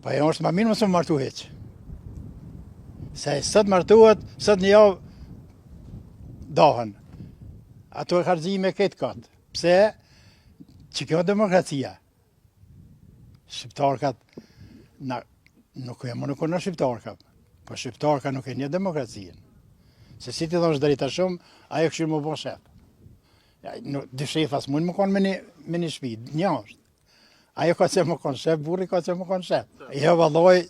Po e është ma mirë mësë më martu heq. Se sot martuat, sot një javë dohen. Ato e harxime këtë katë. Pse? Që kjo demokracia. Shqiptarkat, nuk e më nuk në shqiptarkat, po shqiptarka nuk e një demokracinë. Se si ti thosh drejta shumë, ajo këshirë më bo shef. Dy shefas mund më konë me një shpi, një është. Ajo ka që më konë shef, burri ka që më konë shef. Jo valloj,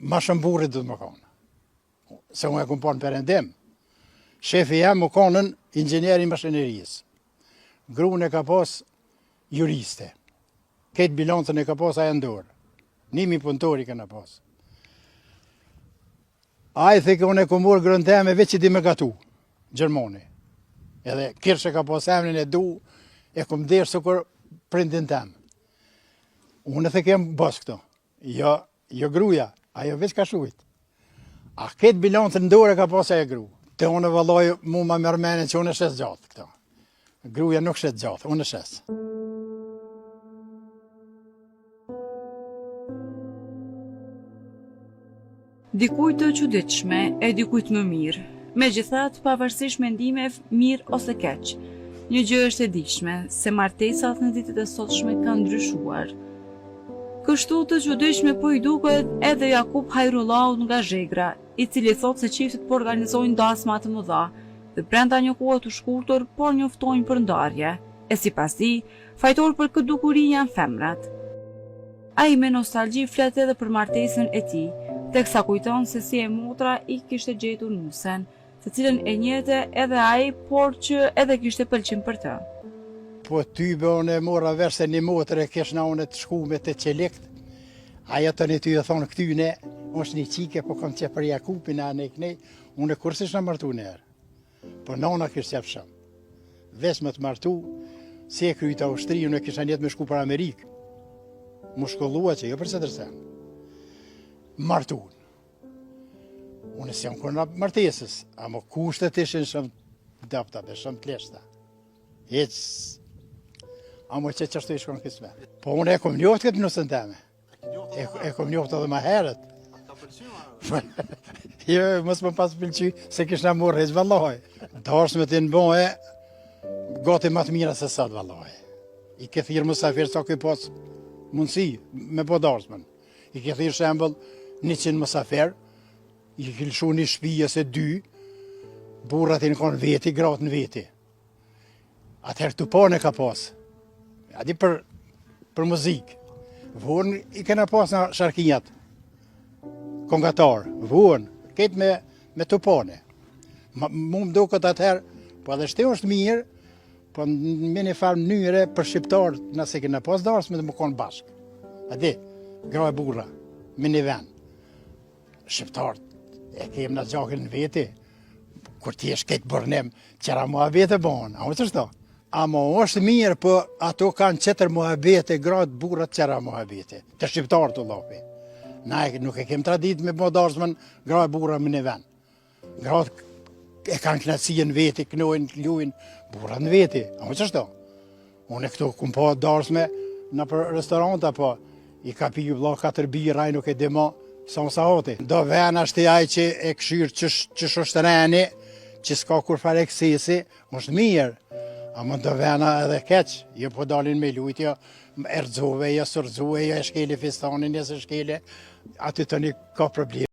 ma shumë burri du të më konë. Se unë e kumë ponë përëndim. Shefi jam më konën inxhinieri mashinerisë. Gruën e ka pas juriste. Këtë bilancën e ka pas aja ndorë. 1000 punëtori këna pas. Aja thike unë e kumur grën teme veç që di me gatu, Gjermoni. Edhe kirshe ka pas emnin e du, e kum derë së kur prindin tem. Unë e thike jem bas këto. Jo gruja, ajo veç ka shujt. A këtë bilancën ndorë e ka pas aja gru. Te unë valloj mu ma mërmene që unë e shes gjatë këto. Gruja nuk shes gjatë, unë e shes. Dikujt të çuditshme e dikujt më mirë. Megjithatë, pavarësisht mendimeve mirë ose keq, një gjë është e diqshme, se martesat në ditët e sotshme kanë ndryshuar. Kështu të çuditshme po i duket edhe Jakub Hajrullaut nga Zhegra, i cili thotë se çiftet po organizojnë dasma të mëdha dhe brenda një kohe të shkurtër por njoftojnë për ndarje. E sipas tij, fajtor për këtë dukuri janë femrat. Ai me nostalgji flet edhe për martesën e tij, teksa kujton se si e motra i kishte gjetur nusen, të cilën e njehte edhe ai, por që edhe kishte pëlqim për të. Po ty be unë e mora vesh se një motër e kesh na unë të shku me të qelikt, aja të një ty e thonë këtyne, është një qike, po kam që për Jakupin a ne kënej, unë e kursish në martu njerë. Po nona kishtë qep shumë. Vesh me të martu, si e kryta ushtri, unë e kisha njetë me shku për Amerikë. Mu shkollua që jo për se tërsen. Martun. Unë si jam kërna martesës, a më kushtet ishin shumë daptabe, shumë të leshta. A më që qështu ishkon kësme. Po unë e kom njoft këtë nusën teme. E kom njoft edhe ma herët. Jo, mos më pas pëlqy, se kishna morë heq valloj. Dash me të në bohe, gati ma të mira se sot valloj. I ke thirë mësafir sa këj pas mundësi me po dashmën. I ke thirë shembol 100 mësafir, i kilshu një shpije se 2, burrat i në konë veti, gratë në veti. Atëherë të pone ka pas. Adi për muzikë. Vuën i kena pas në sharkinjat. Kongatar, vuën, ketë me të pone. Mu më do këtë atëherë, po edhe shte është mirë, po me një farë mënyre për shqiptarë, nëse kena pas darës me të më konë bashkë. Adi, gra e burra, me një vend. Shqiptarët, e kemë në gjakën në veti, kur ti është këtë bërnem, qëra muhabete bonë, a më të shto? Amo është mirë, po ato kanë qëtër muhabete, gratë burrat qëra muhabete, të shqiptarë të lopi. Na nuk e kemë tradit me modarsmën, gra e burra me një vend. Gratë e kanë knatësia në veti, knojnë, lujnë, burrat në veti, a më të shto? Unë e këtu kumë po darsme në për restoranta, po i ka piju vla 4 birra, nuk e dima, sa më sahoti. Do ven është ai që e këshyrë që shoshtëreni, që s'ka kur fare eksesi, është mirë. A më do vena edhe keq, jo po dalin me lujtja, erdzove, jo sërzove, jo e shkeli fistanin, jo se shkeli, aty të një ka problem.